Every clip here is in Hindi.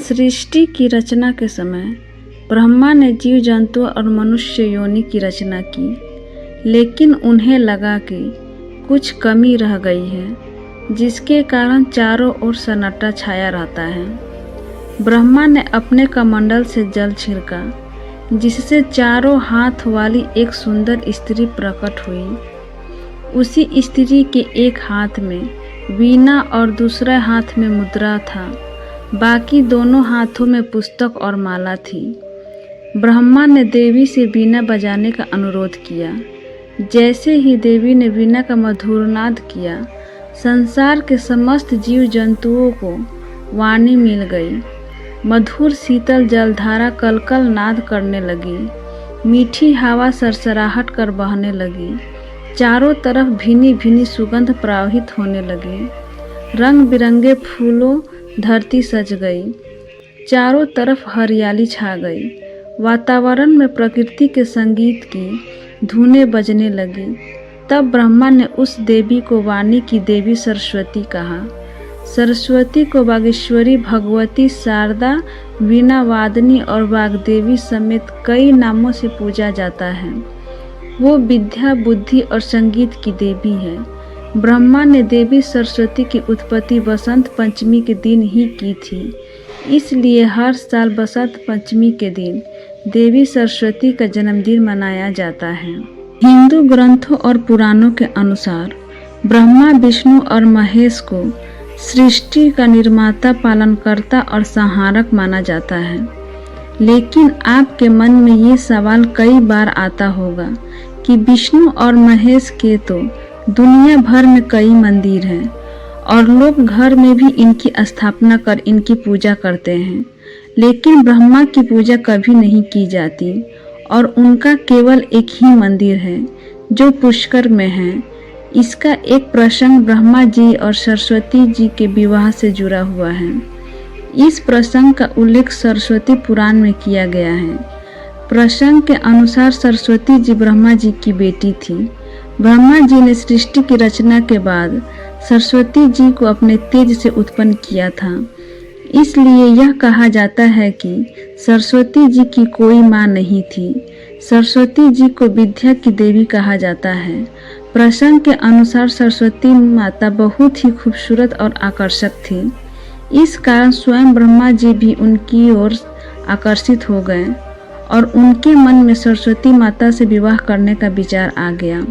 सृष्टि की रचना के समय ब्रह्मा ने जीव जंतु और मनुष्य योनि की रचना की, लेकिन उन्हें लगा कि कुछ कमी रह गई है, जिसके कारण चारों ओर सन्नाटा छाया रहता है। ब्रह्मा ने अपने कमंडल से जल छिड़का, जिससे चारों हाथ वाली एक सुंदर स्त्री प्रकट हुई। उसी स्त्री के एक हाथ में वीणा और दूसरे हाथ में मुद्रा था, बाकी दोनों हाथों में पुस्तक और माला थी। ब्रह्मा ने देवी से वीणा बजाने का अनुरोध किया। जैसे ही देवी ने वीणा का मधुर नाद किया, संसार के समस्त जीव जंतुओं को वाणी मिल गई। मधुर शीतल जलधारा कलकल नाद करने लगी, मीठी हवा सरसराहट कर बहने लगी, चारों तरफ भीनी भीनी सुगंध प्रवाहित होने लगी। रंग बिरंगे फूलों धरती सज गई, चारों तरफ हरियाली छा गई। वातावरण में प्रकृति के संगीत की धुनें बजने लगी। तब ब्रह्मा ने उस देवी को वाणी की देवी सरस्वती कहा। सरस्वती को वागीश्वरी, भगवती, शारदा, वीणा वादनी और वाग्देवी समेत कई नामों से पूजा जाता है। वो विद्या, बुद्धि और संगीत की देवी है। ब्रह्मा ने देवी सरस्वती की उत्पत्ति बसंत पंचमी के दिन ही की थी, इसलिए हर साल बसंत पंचमी के दिन देवी सरस्वती का जन्मदिन मनाया जाता है। हिंदू ग्रंथों और पुराणों के अनुसार ब्रह्मा, विष्णु और महेश को सृष्टि का निर्माता, पालनकर्ता और संहारक माना जाता है। लेकिन आपके मन में ये सवाल कई बार आता होगा कि विष्णु और महेश के तो दुनिया भर में कई मंदिर हैं और लोग घर में भी इनकी स्थापना कर इनकी पूजा करते हैं, लेकिन ब्रह्मा की पूजा कभी नहीं की जाती और उनका केवल एक ही मंदिर है जो पुष्कर में है। इसका एक प्रसंग ब्रह्मा जी और सरस्वती जी के विवाह से जुड़ा हुआ है। इस प्रसंग का उल्लेख सरस्वती पुराण में किया गया है। प्रसंग के अनुसार सरस्वती जी ब्रह्मा जी की बेटी थी। ब्रह्मा जी ने सृष्टि की रचना के बाद सरस्वती जी को अपने तेज से उत्पन्न किया था, इसलिए यह कहा जाता है कि सरस्वती जी की कोई माँ नहीं थी। सरस्वती जी को विद्या की देवी कहा जाता है। प्रसंग के अनुसार सरस्वती माता बहुत ही खूबसूरत और आकर्षक थी। इस कारण स्वयं ब्रह्मा जी भी उनकी ओर आकर्षित हो गए और उनके मन में सरस्वती माता से विवाह करने का विचार आ गया।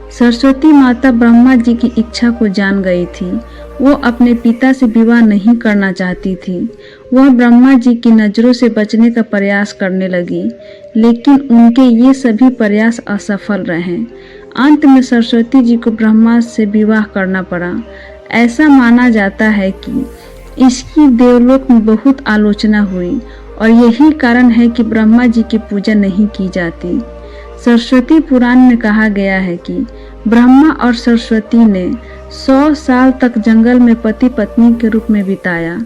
सरस्वती माता ब्रह्मा जी की इच्छा को जान गई थी। वो अपने पिता से विवाह नहीं करना चाहती थी। वह ब्रह्मा जी की नज़रों से बचने का प्रयास करने लगी, लेकिन उनके ये सभी प्रयास असफल रहे। अंत में सरस्वती जी को ब्रह्मा से विवाह करना पड़ा। ऐसा माना जाता है कि इसकी देवलोक में बहुत आलोचना हुई और यही कारण है कि ब्रह्मा जी की पूजा नहीं की जाती। सरस्वती पुराण में कहा गया है कि ब्रह्मा और सरस्वती ने 100 साल तक जंगल में पति पत्नी के रूप में बिताया।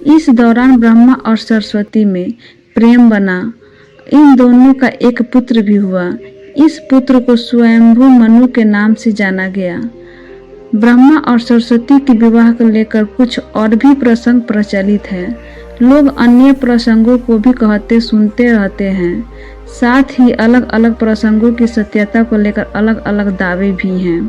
इस दौरान ब्रह्मा और सरस्वती में प्रेम बना। इन दोनों का एक पुत्र भी हुआ। इस पुत्र को स्वयंभू मनु के नाम से जाना गया। ब्रह्मा और सरस्वती के विवाह को लेकर कुछ और भी प्रसंग प्रचलित है। लोग अन्य प्रसंगों को भी कहते सुनते रहते हैं। साथ ही अलग अलग प्रसंगों की सत्यता को लेकर अलग अलग दावे भी हैं।